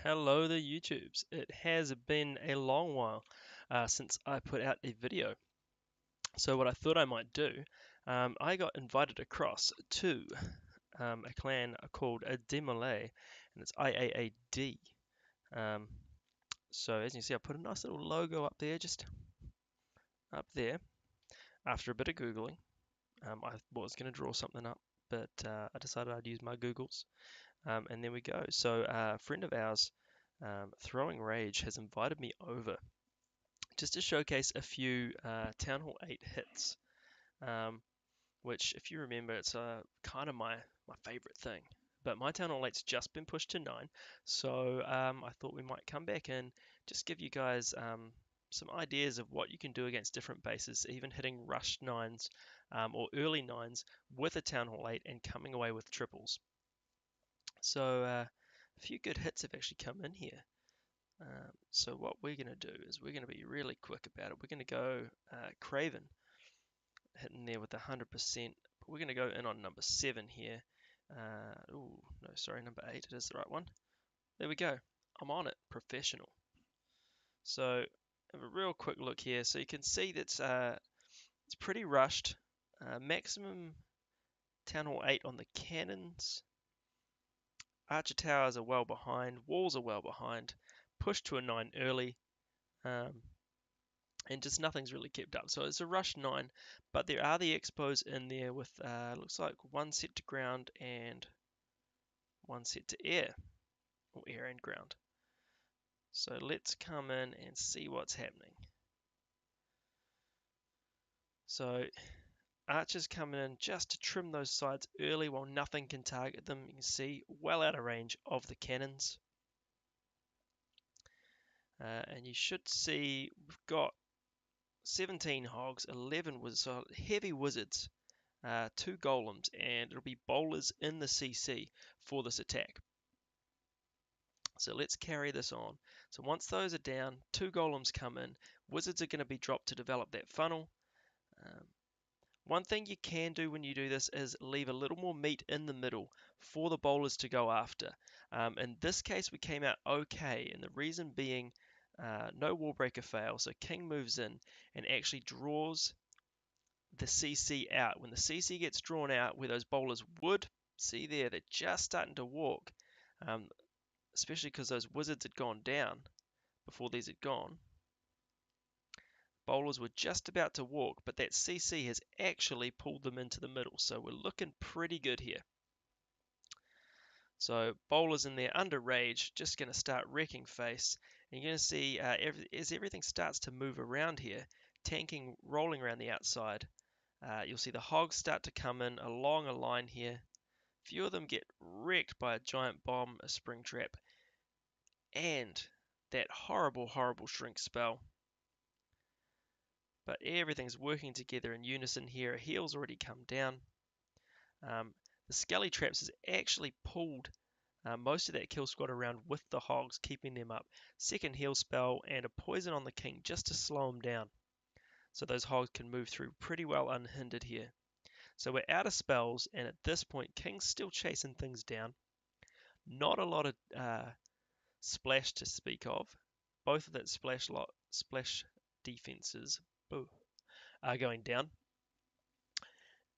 Hello there, YouTubes. It has been a long while since I put out a video. So what I thought I might do, I got invited across to a clan called a Demolay, and it's IAAD. Um, so as you can see, I put a nice little logo up there, just up there. After a bit of Googling, I was going to draw something up, but I decided I'd use my Googles. And there we go. So a friend of ours, Throwing Rage, has invited me over just to showcase a few Town Hall 8 hits, which, if you remember, it's kind of my favorite thing. But my Town Hall 8's just been pushed to 9, so I thought we might come back and just give you guys some ideas of what you can do against different bases, even hitting rushed 9s or early 9s with a Town Hall 8 and coming away with triples. So a few good hits have actually come in here. So what we're going to do is we're going to be really quick about it. We're going to go Craven, hitting there with 100%. But we're going to go in on number 7 here. Oh, no, sorry, number 8. It is the right one. There we go. I'm on it. Professional. So have a real quick look here. So you can see that it's pretty rushed. Maximum Town Hall 8 on the cannons. Archer towers are well behind. Walls are well behind. Pushed to a 9 early. Um, and just nothing's really kept up. So it's a rush 9, but there are the XBows in there with looks like one set to ground and one set to air, or air and ground. So let's come in and see what's happening. So archers coming in just to trim those sides early while nothing can target them. You can see well out of range of the cannons. And you should see we've got 17 hogs, 11 wizards, so heavy wizards, 2 golems, and it'll be bowlers in the CC for this attack. So let's carry this on. So once those are down, 2 golems come in, wizards are going to be dropped to develop that funnel. One thing you can do when you do this is leave a little more meat in the middle for the bowlers to go after. In this case, we came out okay, and the reason being no wall breaker fail. So king moves in and actually draws the CC out. When the CC gets drawn out, where those bowlers would, see there, they're just starting to walk, um, especially because those wizards had gone down before these had gone. Bowlers were just about to walk, but that CC has actually pulled them into the middle, so we're looking pretty good here. So bowlers in there under rage, just going to start wrecking face. And you're going to see as everything starts to move around here, tanking rolling around the outside, you'll see the hogs start to come in along a line here. Few of them get wrecked by a giant bomb, a spring trap, and that horrible, horrible shrink spell. But everything's working together in unison here. A heal's already come down. The Skelly Traps has actually pulled most of that kill squad around with the hogs, keeping them up. Second heal spell and a poison on the king just to slow him down. So those hogs can move through pretty well unhindered here. So we're out of spells, and at this point, King's still chasing things down. Not a lot of splash to speak of. Both of that splash defenses are going down.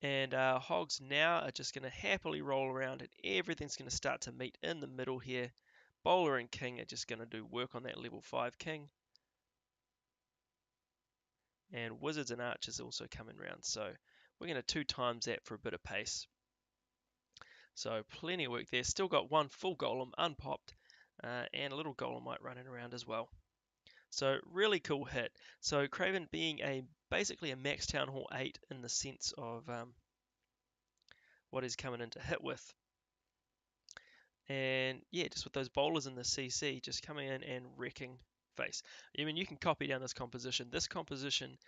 And hogs now are just going to happily roll around, and everything's going to start to meet in the middle here. Bowler and king are just going to do work on that level 5 king. And wizards and archers also coming around, so we're going to 2 times that for a bit of pace. So plenty of work there. Still got one full golem unpopped, and a little golemite running around as well. So really cool hit. So Craven being basically a max Town Hall 8 in the sense of what he's coming in to hit with. And yeah, just with those bowlers in the CC just coming in and wrecking face. I mean, you can copy down this composition. This composition,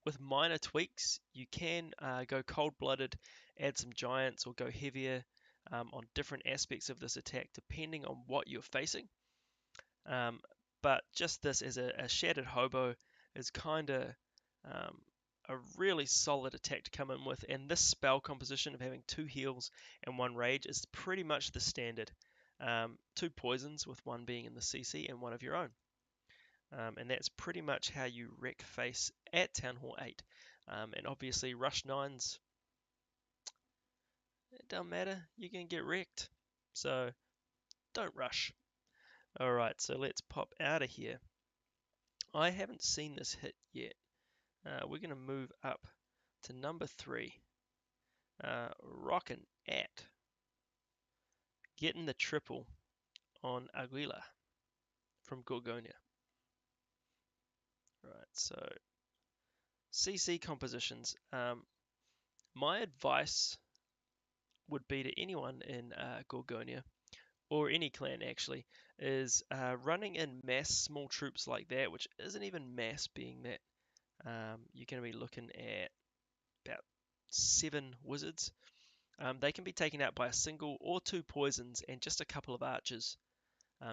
with minor tweaks, you can go cold-blooded, add some giants, or go heavier on different aspects of this attack depending on what you're facing. But just this as a shattered hobo is kind of a really solid attack to come in with, and this spell composition of having 2 heals and 1 rage is pretty much the standard. 2 poisons, with one being in the CC and one of your own. And that's pretty much how you wreck face at Town Hall 8. And obviously Rush 9s, it don't matter, you can get wrecked. So don't rush. Alright, so let's pop out of here. I haven't seen this hit yet. We're going to move up to number 3. Rockin' at getting the triple on Aguila from Gorgonia. Right, so CC compositions. My advice would be to anyone in Gorgonia, or any clan actually, is running in mass small troops like that, which isn't even mass, being that you're going to be looking at about 7 wizards. They can be taken out by a single or 2 poisons and just a couple of archers,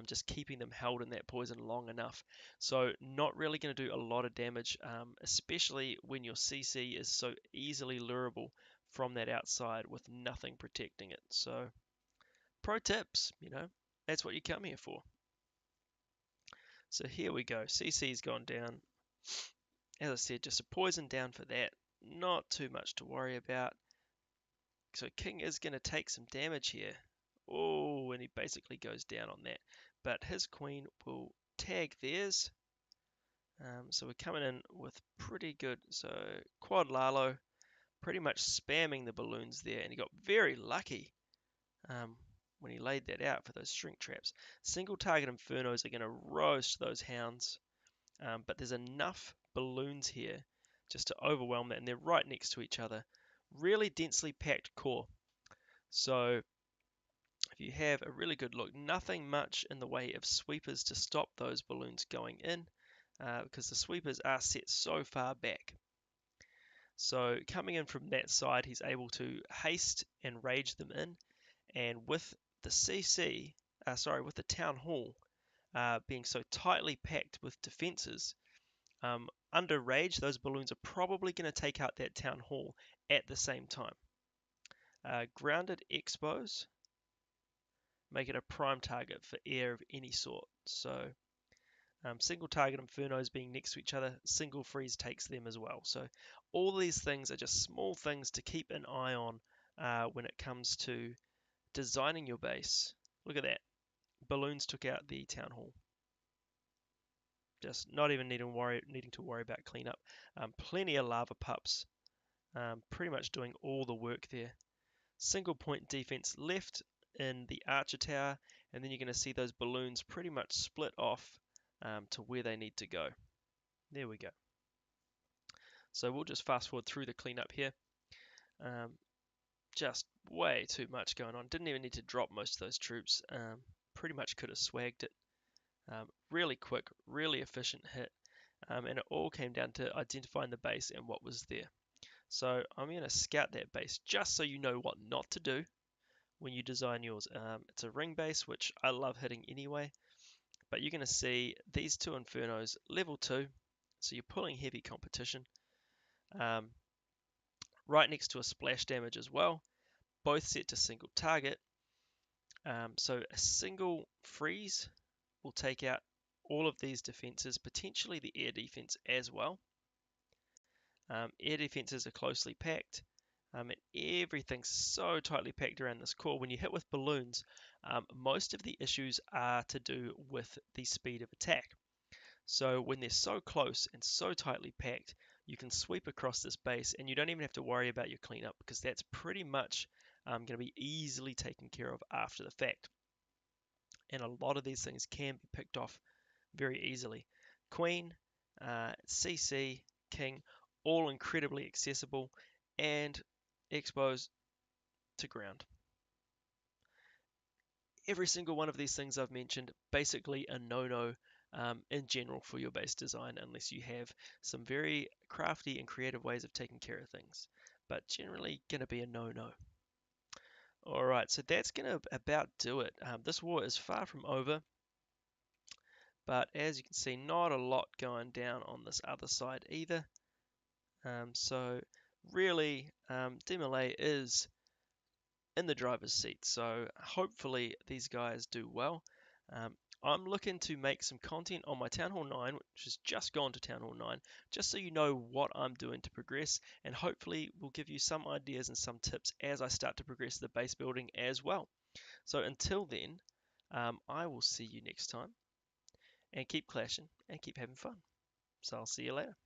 just keeping them held in that poison long enough. So not really going to do a lot of damage, especially when your CC is so easily lurable from that outside with nothing protecting it. So pro tips, that's what you come here for. So here we go. CC's gone down. As I said, just a poison down for that. Not too much to worry about. So King is going to take some damage here. Oh, and he basically goes down on that. But his queen will tag theirs. So we're coming in with pretty good. So Quad Lalo, pretty much spamming the balloons there. And he got very lucky when he laid that out for those shrink traps. Single target Infernos are going to roast those hounds. But there's enough balloons here just to overwhelm that. And they're right next to each other. Really densely packed core. So if you have a really good look, nothing much in the way of sweepers to stop those balloons going in, because the sweepers are set so far back. So coming in from that side, he's able to haste and rage them in, and with the CC, with the Town Hall being so tightly packed with defenses, under rage, those balloons are probably going to take out that Town Hall at the same time. Grounded XBows make it a prime target for air of any sort. So single target Infernos being next to each other, single freeze takes them as well. So all these things are just small things to keep an eye on when it comes to designing your base. Look at that. Balloons took out the Town Hall. Just not even needing to worry about cleanup. Plenty of lava pups, pretty much doing all the work there. Single point defense left in the archer tower, and then you're going to see those balloons pretty much split off to where they need to go. There we go. So we'll just fast forward through the cleanup here. Just way too much going on. Didn't even need to drop most of those troops. Pretty much could have swagged it. Really quick, really efficient hit. And it all came down to identifying the base and what was there. So I'm going to scout that base just so you know what not to do when you design yours. It's a ring base, which I love hitting anyway, but you're going to see these 2 Infernos, level 2, so you're pulling heavy competition. Right next to a splash damage as well, both set to single target. So a single freeze will take out all of these defenses, potentially the air defense as well. Air defenses are closely packed. And everything's so tightly packed around this core. When you hit with balloons, most of the issues are to do with the speed of attack. So when they're so close and so tightly packed, you can sweep across this base and you don't even have to worry about your cleanup, because that's pretty much going to be easily taken care of after the fact. And a lot of these things can be picked off very easily. Queen, CC, King, all incredibly accessible, and XBows to ground. Every single one of these things I've mentioned, basically a no-no in general for your base design, unless you have some very crafty and creative ways of taking care of things. But generally going to be a no-no. Alright, so that's going to about do it. This war is far from over, but as you can see, not a lot going down on this other side either. So really, Demolay is in the driver's seat. So hopefully these guys do well. Um, I'm looking to make some content on my Town Hall 9, which has just gone to Town Hall 9, just so you know what I'm doing to progress, and hopefully will give you some ideas and some tips as I start to progress the base building as well. So until then, I will see you next time, and keep clashing and keep having fun. So I'll see you later.